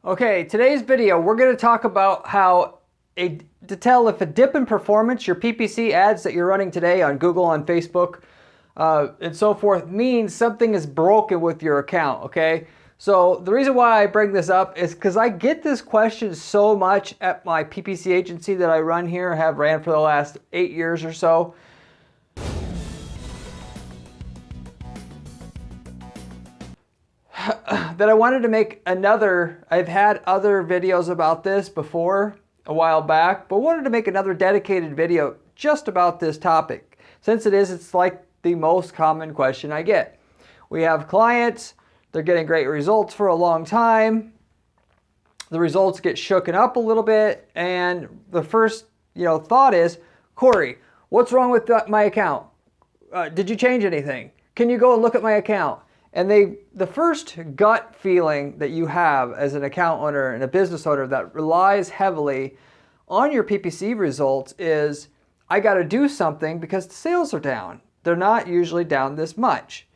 Okay, today's video, we're going to talk about how to tell if a dip in performance, your PPC ads that you're running today on Google, on Facebook, and so forth, means something is broken with your account, okay? So the reason why I bring this up is because I get this question so much at my PPC agency that I run here, have ran for the last 8 years or so. That I wanted to make another, I've had other videos about this before a while back, but wanted to make another dedicated video just about this topic. Since it's like the most common question I get. We have clients, they're getting great results for a long time. The results get shooken up a little bit, and the first thought is, Corey, what's wrong with my account? Did you change anything? Can you go and look at my account? And the first gut feeling that you have as an account owner and a business owner that relies heavily on your PPC results is, I got to do something because the sales are down. They're not usually down this much.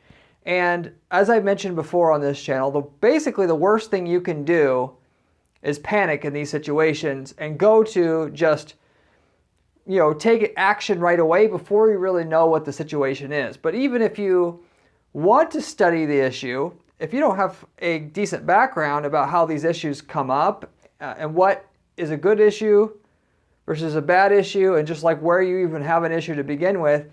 And as I mentioned before on this channel, basically the worst thing you can do is panic in these situations and go to just, take action right away before you really know what the situation is. But even if you want to study the issue, if you don't have a decent background about how these issues come up and what is a good issue versus a bad issue, and just like where you even have an issue to begin with,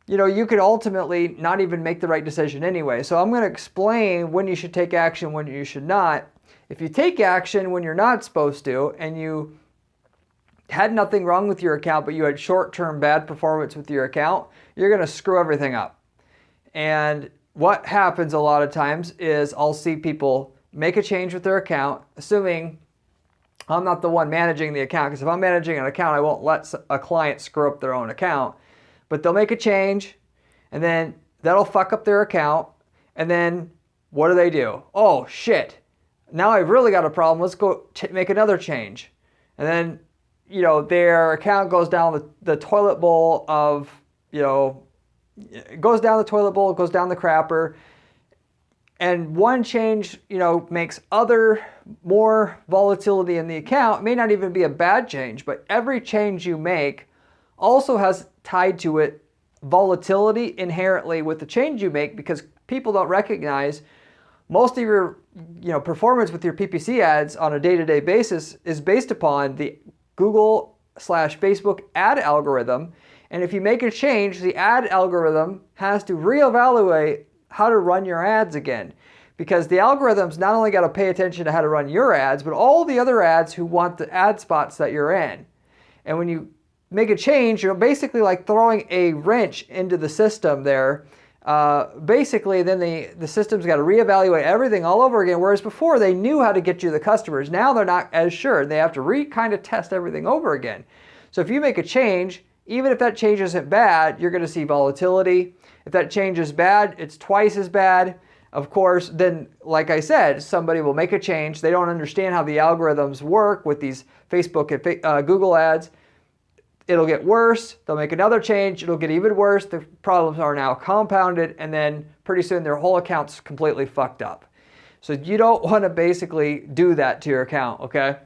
you could ultimately not even make the right decision anyway. So I'm going to explain when you should take action, when you should not. If you take action when you're not supposed to, and you had nothing wrong with your account, but you had short-term bad performance with your account, you're going to screw everything up. And what happens a lot of times is I'll see people make a change with their account, assuming I'm not the one managing the account, because if I'm managing an account, I won't let a client screw up their own account. But they'll make a change, and then that'll fuck up their account, and then what do? Oh, shit. Now I've really got a problem. Let's go make another change. And then, their account goes down the toilet bowl of, it goes down the toilet bowl, it goes down the crapper, and one change, makes more volatility in the account. It may not even be a bad change, but every change you make also has tied to it volatility inherently with the change you make, because people don't recognize most of your performance with your PPC ads on a day-to-day basis is based upon the Google/Facebook ad algorithm. And if you make a change, the ad algorithm has to reevaluate how to run your ads again. Because the algorithm's not only got to pay attention to how to run your ads, but all the other ads who want the ad spots that you're in. And when you make a change, you're basically like throwing a wrench into the system there. Basically, then the system's got to reevaluate everything all over again, whereas before they knew how to get you the customers. Now they're not as sure. They have to kind of test everything over again. So if you make a change, even if that change isn't bad, you're going to see volatility. If that change is bad, it's twice as bad. Of course, then, like I said, somebody will make a change. They don't understand how the algorithms work with these Facebook and Google ads. It'll get worse. They'll make another change. It'll get even worse. The problems are now compounded, and then pretty soon their whole account's completely fucked up. So you don't want to basically do that to your account, okay?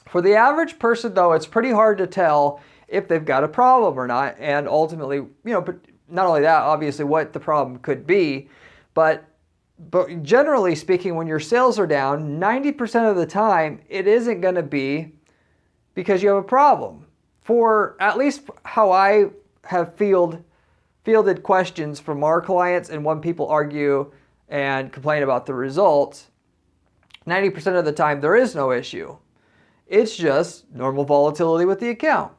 For the average person, though, it's pretty hard to tell if they've got a problem or not, and ultimately, but not only that, obviously what the problem could be, but generally speaking, when your sales are down, 90% of the time, it isn't going to be because you have a problem. For at least how I have fielded questions from our clients, and when people argue and complain about the results, 90% of the time there is no issue. It's just normal volatility with the account.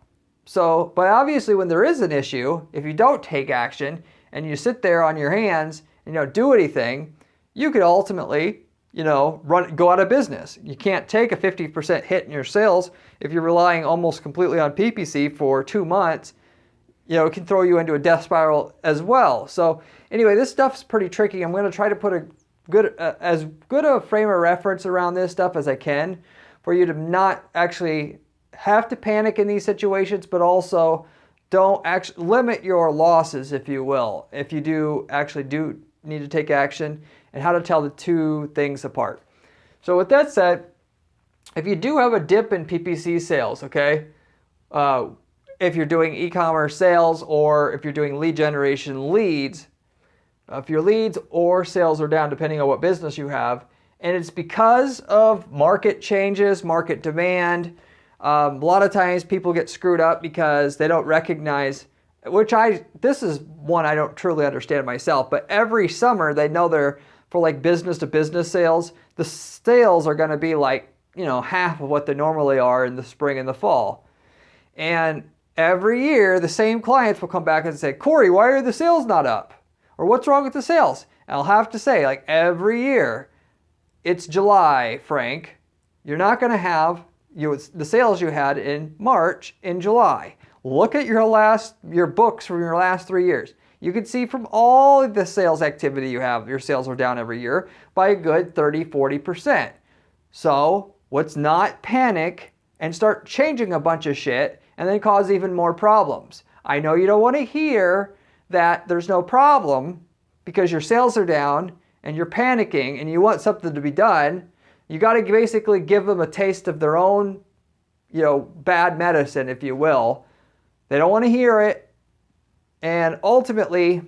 So, but obviously when there is an issue, if you don't take action and you sit there on your hands and don't do anything, you could ultimately, go out of business. You can't take a 50% hit in your sales if you're relying almost completely on PPC for 2 months. It can throw you into a death spiral as well. So anyway, this stuff's pretty tricky. I'm going to try to put as good a frame of reference around this stuff as I can for you to not actually have to panic in these situations, but also don't actually limit your losses, if you will, if you do need to take action, and how to tell the two things apart. So with that said, if you do have a dip in PPC sales, okay, if you're doing e-commerce sales or if you're doing lead generation leads, if your leads or sales are down depending on what business you have, and it's because of market changes, market demand, a lot of times people get screwed up because they don't recognize, this is one I don't truly understand myself, but every summer they know they're, for like business to business sales, the sales are going to be like, half of what they normally are in the spring and the fall. And every year the same clients will come back and say, Corey, why are the sales not up? Or what's wrong with the sales? And I'll have to say, like every year, it's July, Frank. You're not going to have the sales you had in March in July. Look at your books from your last 3 years. You can see from all of the sales activity you have, your sales are down every year by a good 30-40%. So let's not panic and start changing a bunch of shit and then cause even more problems. I know you don't want to hear that there's no problem because your sales are down and you're panicking and you want something to be done. You got to basically give them a taste of their own, bad medicine, if you will. They don't want to hear it. And ultimately,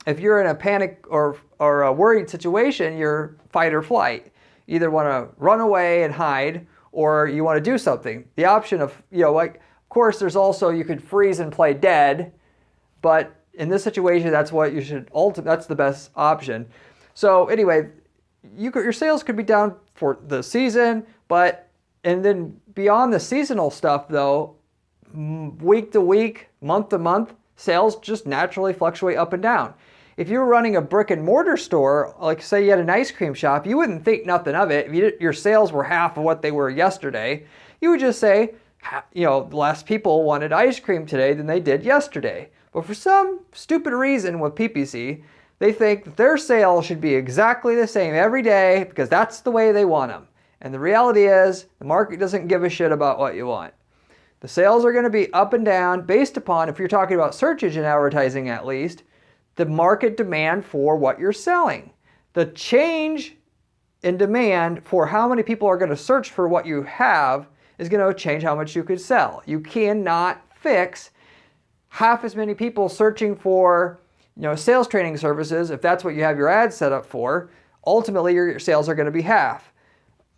if you're in a panic or a worried situation, you're fight or flight. You either want to run away and hide or you want to do something. The option of, of course, there's also, you could freeze and play dead. But in this situation, that's what you should that's the best option. So anyway, your sales could be down for the season, and then beyond the seasonal stuff though, week to week, month to month, sales just naturally fluctuate up and down. If you were running a brick and mortar store, like say you had an ice cream shop, you wouldn't think nothing of it. If your sales were half of what they were yesterday, you would just say, less people wanted ice cream today than they did yesterday. But for some stupid reason with PPC, they think that their sales should be exactly the same every day because that's the way they want them. And the reality is, the market doesn't give a shit about what you want. The sales are going to be up and down based upon, if you're talking about search engine advertising at least, the market demand for what you're selling. The change in demand for how many people are going to search for what you have is going to change how much you could sell. You cannot fix half as many people searching for sales training services, if that's what you have your ads set up for. Ultimately your sales are going to be half.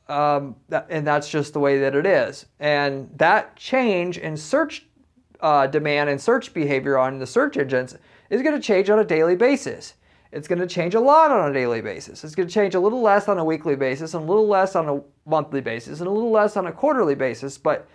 And that's just the way that it is. And that change in search demand and search behavior on the search engines is going to change on a daily basis. It's going to change a lot on a daily basis. It's going to change a little less on a weekly basis and a little less on a monthly basis and a little less on a quarterly basis, but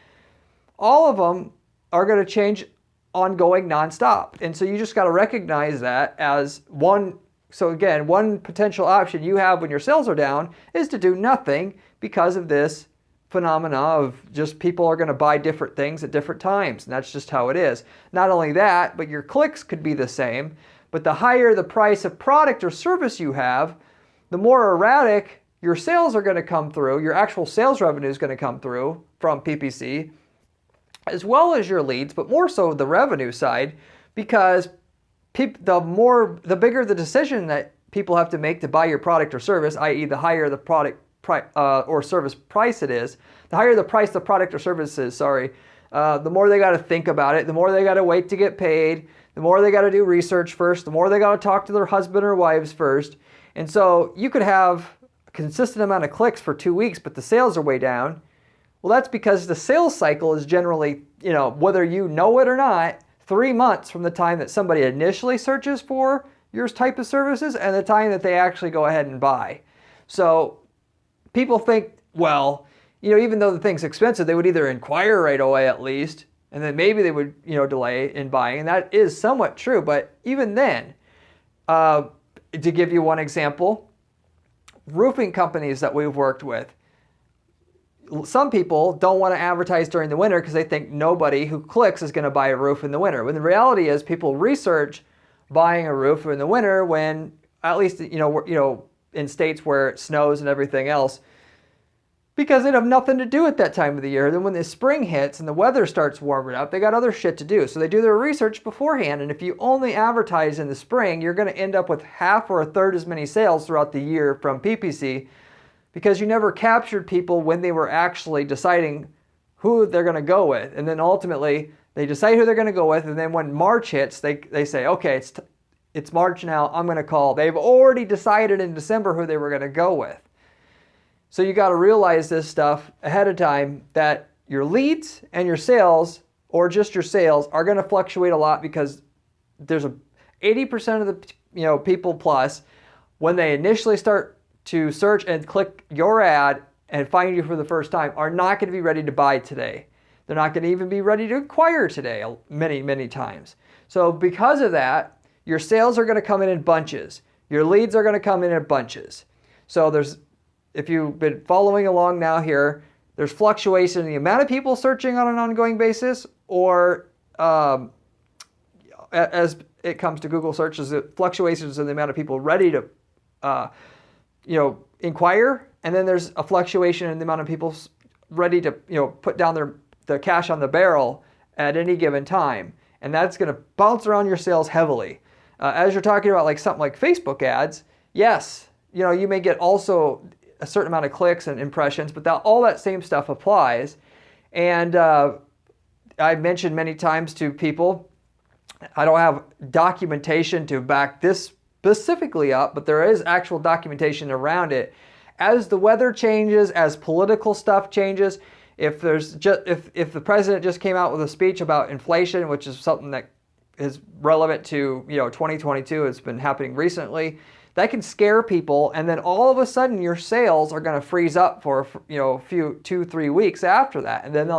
all of them are going to change ongoing nonstop. And so you just got to recognize that as one. So again, one potential option you have when your sales are down is to do nothing because of this phenomena of just people are going to buy different things at different times. And that's just how it is. Not only that, but your clicks could be the same. But the higher the price of product or service you have, the more erratic your sales are going to come through. Your actual sales revenue is going to come through from PPC, as well as your leads, but more so the revenue side, because the bigger the decision that people have to make to buy your product or service, i.e. the higher the product or service price it is, the higher the price the product or service is, the more they got to think about it, the more they got to wait to get paid, the more they got to do research first, the more they got to talk to their husband or wives first. And so you could have a consistent amount of clicks for 2 weeks, but the sales are way down. Well, that's because the sales cycle is generally, whether you know it or not, 3 months from the time that somebody initially searches for your type of services and the time that they actually go ahead and buy. So people think, well, even though the thing's expensive, they would either inquire right away at least, and then maybe they would, delay in buying. And that is somewhat true. But even then, to give you one example, roofing companies that we've worked with, some people don't want to advertise during the winter because they think nobody who clicks is going to buy a roof in the winter. When the reality is people research buying a roof in the winter when, at least, in states where it snows and everything else, because they have nothing to do at that time of the year. Then when the spring hits and the weather starts warming up, they got other shit to do. So they do their research beforehand. And if you only advertise in the spring, you're going to end up with half or a third as many sales throughout the year from PPC because you never captured people when they were actually deciding who they're going to go with. And then ultimately, they decide who they're going to go with, and then when March hits, they say, okay, it's March now, I'm going to call. They've already decided in December who they were going to go with. So you got to realize this stuff ahead of time, that your leads and your sales, or just your sales, are going to fluctuate a lot, because there's 80% of the people plus, when they initially start to search and click your ad and find you for the first time, are not going to be ready to buy today. They're not going to even be ready to acquire today many, many times. So because of that, your sales are going to come in bunches. Your leads are going to come in bunches. So if you've been following along now here, there's fluctuation in the amount of people searching on an ongoing basis, or as it comes to Google searches, fluctuations in the amount of people ready to inquire, and then there's a fluctuation in the amount of people ready to put down the cash on the barrel at any given time, and that's going to bounce around your sales heavily. As you're talking about like something like Facebook ads, yes, you may get also a certain amount of clicks and impressions, but all that same stuff applies. And I've mentioned many times to people, I don't have documentation to back this specifically up, but there is actual documentation around it. As the weather changes, as political stuff changes, if the president just came out with a speech about inflation, which is something that is relevant to 2022, it's been happening recently, that can scare people, and then all of a sudden your sales are going to freeze up for a few 2-3 weeks after that, and then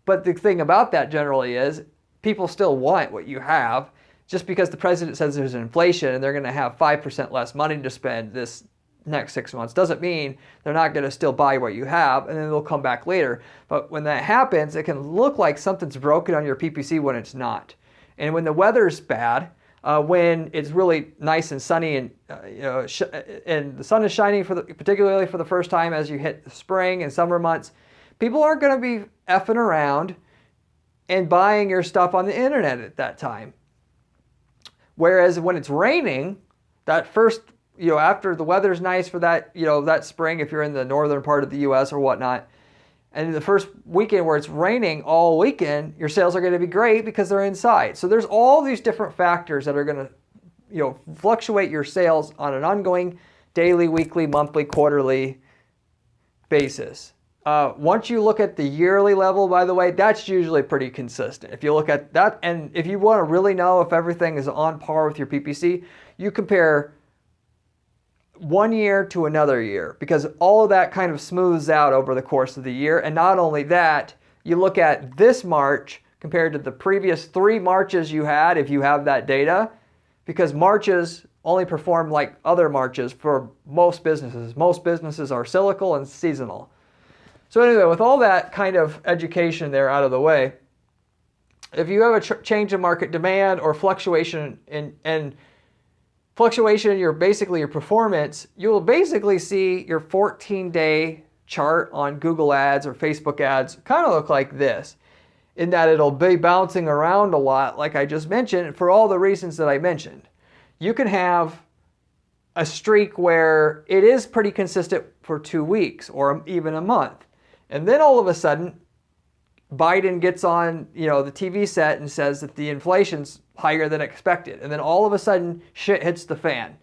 but the thing about that generally is people still want what you have. Just because the president says there's inflation and they're going to have 5% less money to spend this next 6 months doesn't mean they're not going to still buy what you have, and then they'll come back later. But when that happens, it can look like something's broken on your PPC when it's not. And when the weather's bad, when it's really nice and sunny and and the sun is shining particularly for the first time as you hit the spring and summer months, people aren't going to be effing around and buying your stuff on the internet at that time. Whereas when it's raining, that first, after the weather's nice for that, that spring, if you're in the northern part of the U.S. or whatnot, and the first weekend where it's raining all weekend, your sales are going to be great because they're inside. So there's all these different factors that are going to, fluctuate your sales on an ongoing daily, weekly, monthly, quarterly basis. Once you look at the yearly level, by the way, that's usually pretty consistent. If you look at that, and if you want to really know if everything is on par with your PPC, you compare one year to another year, because all of that kind of smooths out over the course of the year. And not only that, you look at this March compared to the previous 3 Marches you had, if you have that data, because Marches only perform like other Marches for most businesses. Most businesses are cyclical and seasonal. So anyway, with all that kind of education there out of the way, if you have a change in market demand or fluctuation in your performance, you will basically see your 14-day chart on Google ads or Facebook ads kind of look like this, in that it'll be bouncing around a lot, like I just mentioned, for all the reasons that I mentioned. You can have a streak where it is pretty consistent for 2 weeks or even a month. And then all of a sudden, Biden gets on, the TV set and says that the inflation's higher than expected. And then all of a sudden, shit hits the fan.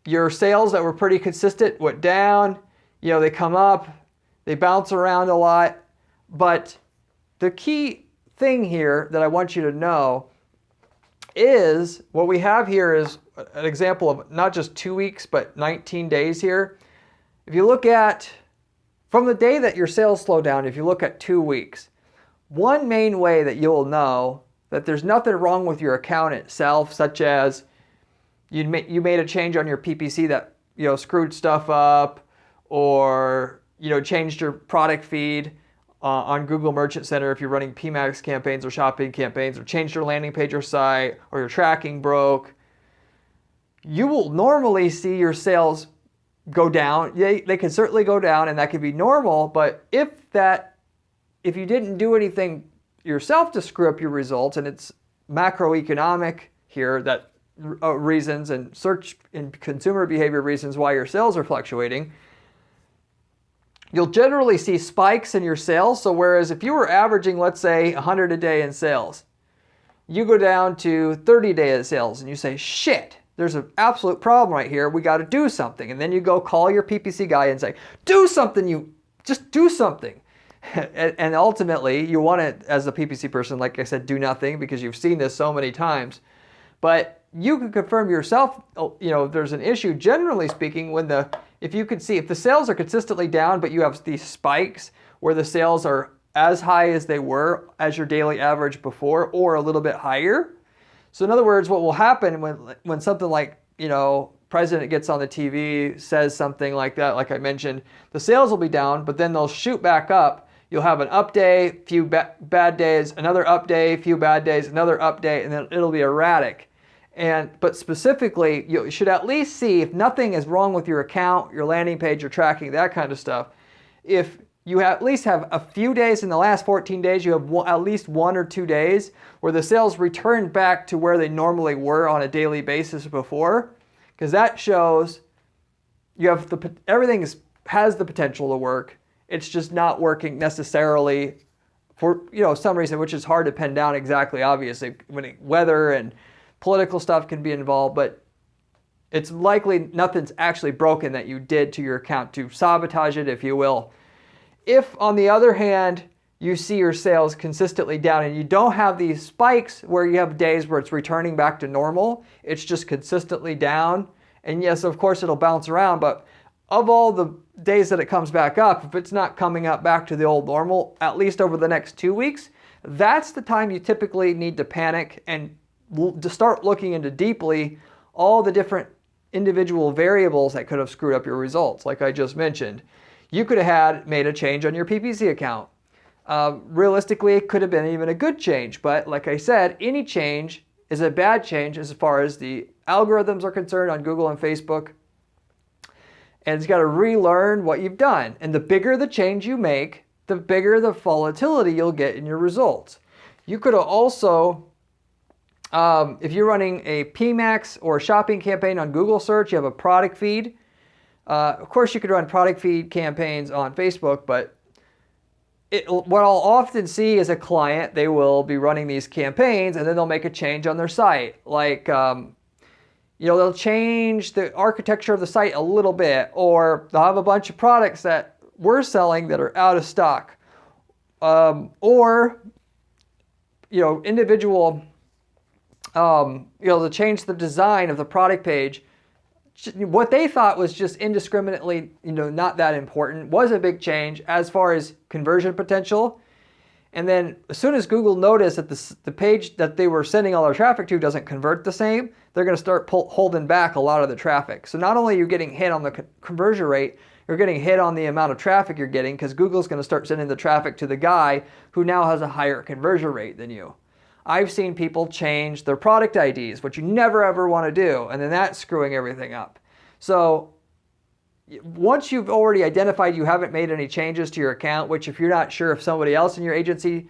Your sales that were pretty consistent went down, they come up, they bounce around a lot. But the key thing here that I want you to know is what we have here is an example of not just 2 weeks, but 19 days here. If you look at, from the day that your sales slow down, if you look at 2 weeks, one main way that you'll know that there's nothing wrong with your account itself, such as you made a change on your PPC that screwed stuff up, or changed your product feed on Google Merchant Center if you're running PMAX campaigns or shopping campaigns, or changed your landing page or site, or your tracking broke. You will normally see your sales go down. They can certainly go down, and that can be normal. But if you didn't do anything yourself to screw up your results, and it's macroeconomic here, that reasons and search and consumer behavior reasons why your sales are fluctuating, you'll generally see spikes in your sales. So whereas if you were averaging, let's say 100 a day in sales, you go down to 30 days of sales and you say, shit, there's an absolute problem right here. We got to do something. And then you go call your PPC guy and say, do something, just do something. And ultimately you want to, as a PPC person, like I said, do nothing, because you've seen this so many times. But you can confirm yourself, there's an issue, generally speaking, if you could see, if the sales are consistently down, but you have these spikes where the sales are as high as they were as your daily average before, or a little bit higher. So in other words, what will happen when something like, president gets on the TV, says something like that, like I mentioned, the sales will be down, but then they'll shoot back up. You'll have an up day, few bad days, another up day, few bad days, another up day, and then it'll be erratic. But specifically, you should at least see if nothing is wrong with your account, your landing page, your tracking, that kind of stuff. If you at least have a few days in the last 14 days, you have at least 1 or 2 days where the sales return back to where they normally were on a daily basis before, because that shows you have everything has the potential to work. It's just not working necessarily for some reason, which is hard to pin down exactly. Obviously, when weather and political stuff can be involved, but it's likely nothing's actually broken that you did to your account to sabotage it, if you will. If, on the other hand, you see your sales consistently down and you don't have these spikes where you have days where it's returning back to normal, it's just consistently down. And yes, of course, it'll bounce around, but of all the days that it comes back up, if it's not coming up back to the old normal, at least over the next 2 weeks, that's the time you typically need to panic and to start looking into deeply all the different individual variables that could have screwed up your results. Like I just mentioned, you could have made a change on your PPC account. Realistically, it could have been even a good change, but like I said, any change is a bad change as far as the algorithms are concerned on Google and Facebook. And it's got to relearn what you've done. And the bigger the change you make, the bigger the volatility you'll get in your results. You could have also, if you're running a PMAX or shopping campaign on Google search, you have a product feed. Of course, you could run product feed campaigns on Facebook, but what I'll often see as a client, they will be running these campaigns and then they'll make a change on their site. Like, they'll change the architecture of the site a little bit, or they'll have a bunch of products that we're selling that are out of stock. Individual, they'll change the design of the product page. What they thought was just indiscriminately, not that important, was a big change as far as conversion potential. And then as soon as Google noticed that the page that they were sending all their traffic to doesn't convert the same, they're going to start holding back a lot of the traffic. So not only are you getting hit on the conversion rate, you're getting hit on the amount of traffic you're getting, because Google's going to start sending the traffic to the guy who now has a higher conversion rate than you. I've seen people change their product IDs, which you never ever want to do, and then that's screwing everything up. So once you've already identified you haven't made any changes to your account, which if you're not sure if somebody else in your agency,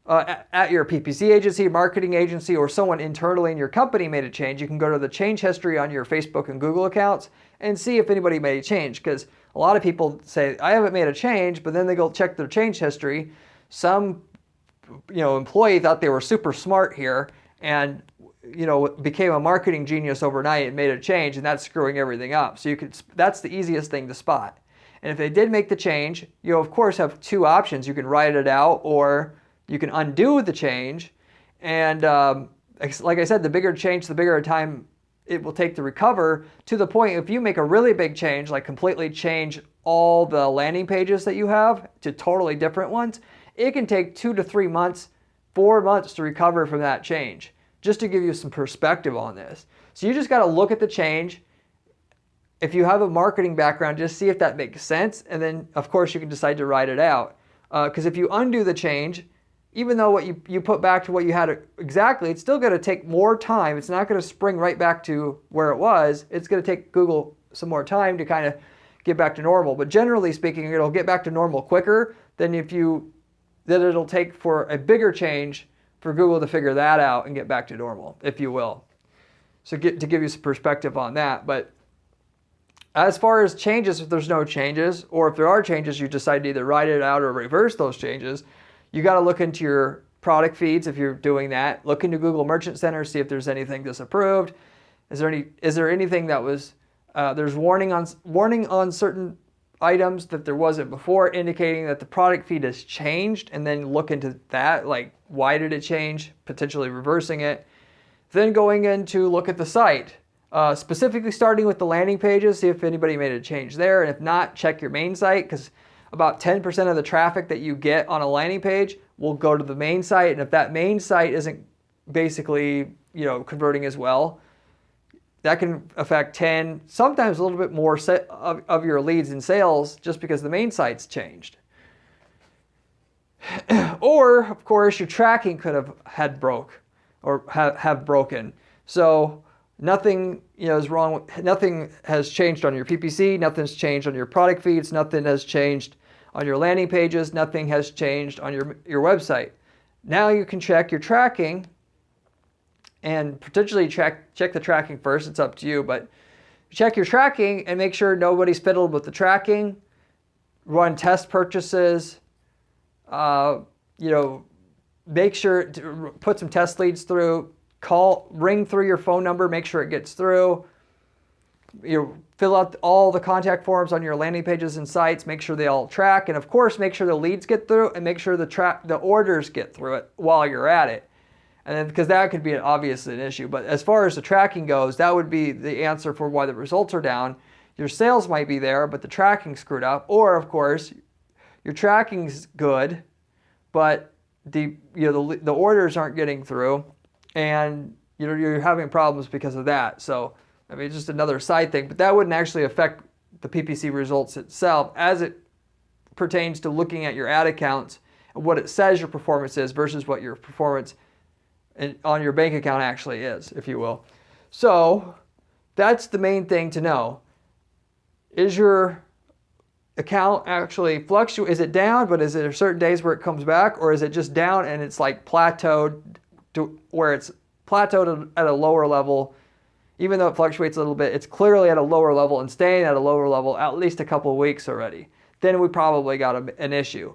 at your PPC agency, marketing agency, or someone internally in your company made a change, you can go to the change history on your Facebook and Google accounts and see if anybody made a change. Because a lot of people say, I haven't made a change, but then they go check their change history. Some employee thought they were super smart here and became a marketing genius overnight and made a change, and that's screwing everything up. So that's the easiest thing to spot. And if they did make the change, you of course have two options. You can write it out, or you can undo the change. And like I said, the bigger change, the bigger time it will take to recover, to the point if you make a really big change, like completely change all the landing pages that you have to totally different ones, it can take 2 to 3 months, 4 months to recover from that change. Just to give you some perspective on this. So you just got to look at the change. If you have a marketing background, just see if that makes sense. And then, of course, you can decide to write it out. Because if you undo the change, even though what you put back to what you had exactly, it's still going to take more time. It's not going to spring right back to where it was. It's going to take Google some more time to kind of get back to normal. But generally speaking, it'll get back to normal quicker than it'll take for a bigger change for Google to figure that out and get back to normal, if you will. So to give you some perspective on that. But As far as changes, if there's no changes, or if there are changes, you decide to either write it out or reverse those changes, you got to look into your product feeds if you're doing that. Look into Google Merchant Center, see if there's anything disapproved. Is there anything that was there's warning on certain items that there wasn't before, indicating that the product feed has changed, and then look into that, like why did it change, potentially reversing it. Then going in to look at the site, specifically starting with the landing pages, see if anybody made a change there, and if not, check your main site, because about 10% of the traffic that you get on a landing page will go to the main site, and if that main site isn't basically converting as well, that can affect 10, sometimes a little bit more of your leads and sales just because the main site's changed. Or, of course, your tracking could have broken. So nothing is wrong. Nothing has changed on your PPC. Nothing's changed on your product feeds. Nothing has changed on your landing pages. Nothing has changed on your website. Now you can check your tracking and potentially check the tracking first. It's up to you, but check your tracking and make sure nobody's fiddled with the tracking. Run test purchases. Make sure to put some test leads through. Ring through your phone number. Make sure it gets through. Fill out all the contact forms on your landing pages and sites. Make sure they all track, and of course, make sure the leads get through, and make sure the orders get through it while you're at it. And then, because that could be obviously an issue. But as far as the tracking goes, that would be the answer for why the results are down. Your sales might be there, but the tracking's screwed up. Or, of course, your tracking's good, but the orders aren't getting through, and you're having problems because of that. So, I mean, it's just another side thing. But that wouldn't actually affect the PPC results itself as it pertains to looking at your ad accounts and what it says your performance is versus what your performance on your bank account actually is, if you will. So that's the main thing to know. Is your account actually fluctuate? Is it down, but is there certain days where it comes back, or is it just down and it's like plateaued to where it's plateaued at a lower level? Even though it fluctuates a little bit, it's clearly at a lower level and staying at a lower level at least a couple of weeks already. Then we probably got an issue,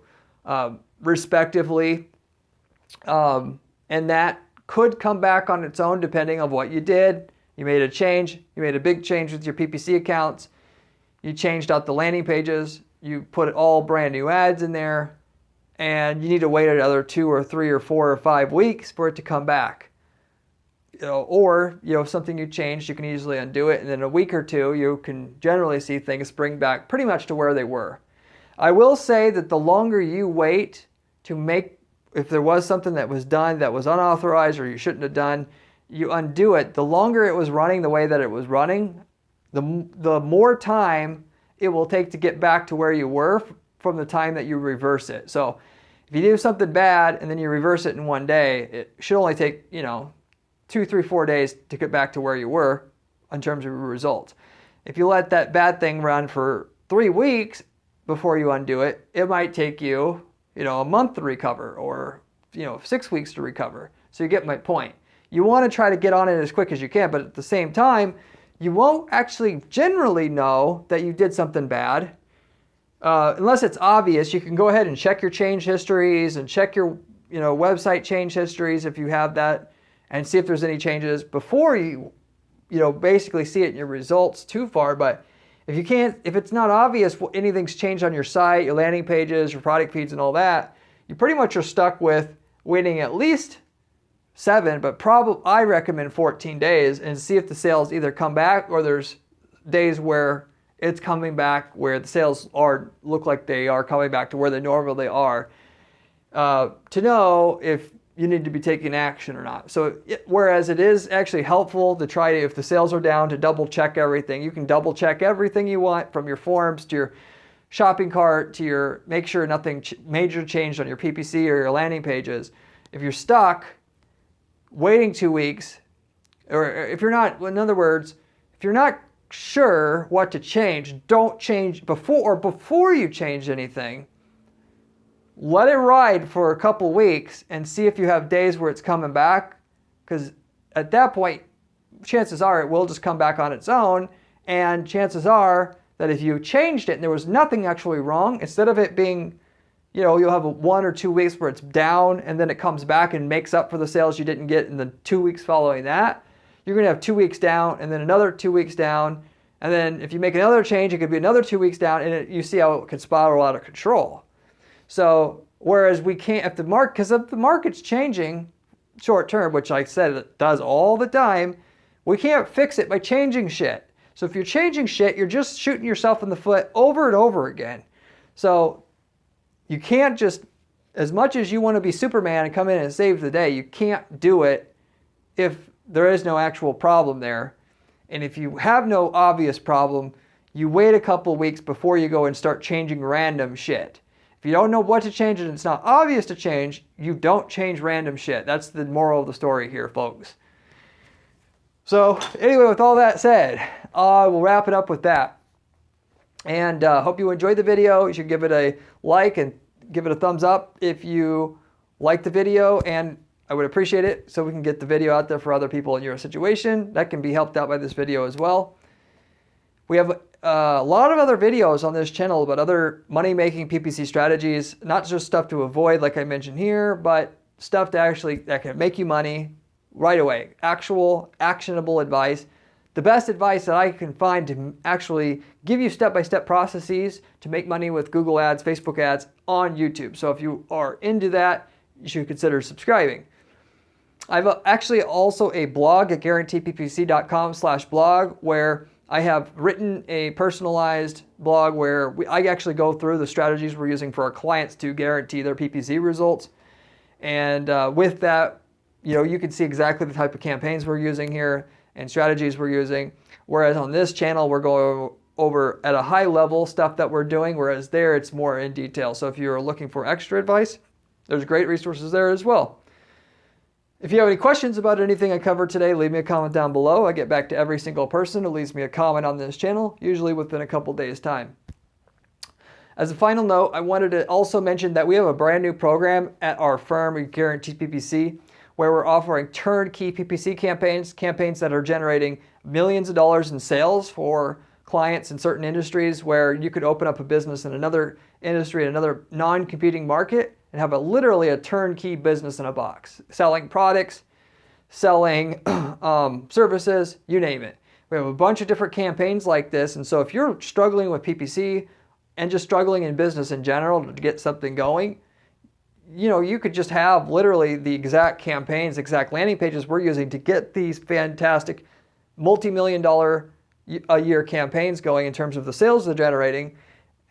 respectively. And that could come back on its own depending on what you did. You made a change. You made a big change with your PPC accounts. You changed out the landing pages. You put all brand new ads in there. And you need to wait another 2 or 3 or 4 or 5 weeks for it to come back. Or something you changed, you can easily undo it. And in a week or two, you can generally see things spring back pretty much to where they were. I will say that the longer you wait to make, if there was something that was done that was unauthorized or you shouldn't have done, you undo it. The longer it was running the way that it was running, the more time it will take to get back to where you were from the time that you reverse it. So if you do something bad and then you reverse it in one day, it should only take 2, 3, 4 days to get back to where you were in terms of your results. If you let that bad thing run for 3 weeks before you undo it, it might take you a month to recover, or 6 weeks to recover. So you get my point. You want to try to get on it as quick as you can, but at the same time, you won't actually generally know that you did something bad unless it's obvious. You can go ahead and check your change histories and check your website change histories if you have that, and see if there's any changes before you basically see it in your results too far. But if it's not obvious anything's changed on your site, your landing pages, your product feeds and all that, you pretty much are stuck with waiting at least 7, but I recommend 14 days, and see if the sales either come back, or there's days where it's coming back where the sales look like they are coming back to where they normally are, to know if you need to be taking action or not. So whereas it is actually helpful to try to, if the sales are down, to double check everything. You can double check everything you want, from your forms to your shopping cart to make sure nothing major changed on your PPC or your landing pages. If you're stuck waiting 2 weeks, or if you're not, in other words, if you're not sure what to change, don't change before you change anything. Let it ride for a couple weeks and see if you have days where it's coming back, because at that point, chances are it will just come back on its own, And chances are that if you changed it and there was nothing actually wrong, instead of it being, you'll have 1 or 2 weeks where it's down and then it comes back and makes up for the sales you didn't get in the 2 weeks following that. You're going to have 2 weeks down and then another 2 weeks down. And then if you make another change, it could be another 2 weeks down, and you see how it could spiral out of control. So whereas we can't, because if the market's changing short term, which I said it does all the time, we can't fix it by changing shit. So if you're changing shit, you're just shooting yourself in the foot over and over again. So you can't just, as much as you want to be Superman and come in and save the day, you can't do it if there is no actual problem there. And if you have no obvious problem, you wait a couple weeks before you go and start changing random shit. If you don't know what to change and it's not obvious to change, you don't change random shit. That's the moral of the story here, folks. So anyway, with all that said, we'll wrap it up with that. And hope you enjoyed the video. You should give it a like and give it a thumbs up if you like the video, and I would appreciate it so we can get the video out there for other people in your situation that can be helped out by this video as well. We have a lot of other videos on this channel about other money-making PPC strategies, not just stuff to avoid like I mentioned here, but stuff that can make you money right away. Actual, actionable advice. The best advice that I can find to actually give you step-by-step processes to make money with Google ads, Facebook ads on YouTube. So if you are into that, you should consider subscribing. I have actually also a blog at guaranteedppc.com/blog where I have written a personalized blog where I actually go through the strategies we're using for our clients to guarantee their PPC results. And with that, you can see exactly the type of campaigns we're using here and strategies we're using. Whereas on this channel, we're going over at a high level stuff that we're doing, whereas there it's more in detail. So if you're looking for extra advice, there's great resources there as well. If you have any questions about anything I covered today, leave me a comment down below. I get back to every single person who leaves me a comment on this channel, usually within a couple days' time. As a final note, I wanted to also mention that we have a brand new program at our firm, Guaranteed PPC, where we're offering turnkey PPC campaigns that are generating millions of dollars in sales for clients in certain industries, where you could open up a business in another industry, another non-competing market, and have literally a turnkey business in a box, selling products, selling services, you name it. We have a bunch of different campaigns like this, and so if you're struggling with PPC and just struggling in business in general to get something going, you could just have literally the exact campaigns, exact landing pages we're using to get these fantastic multi-million-dollar a year campaigns going in terms of the sales they're generating,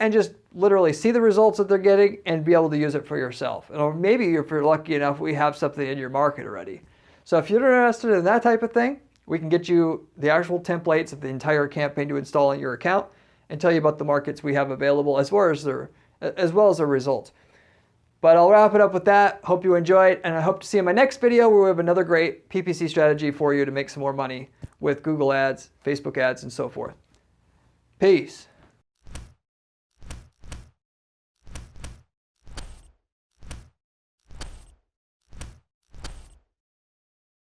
and just literally see the results that they're getting and be able to use it for yourself. Or maybe if you're lucky enough, we have something in your market already. So if you're interested in that type of thing, we can get you the actual templates of the entire campaign to install in your account and tell you about the markets we have available as well as their results. But I'll wrap it up with that. Hope you enjoyed, and I hope to see you in my next video where we have another great PPC strategy for you to make some more money with Google ads, Facebook ads, and so forth. Peace.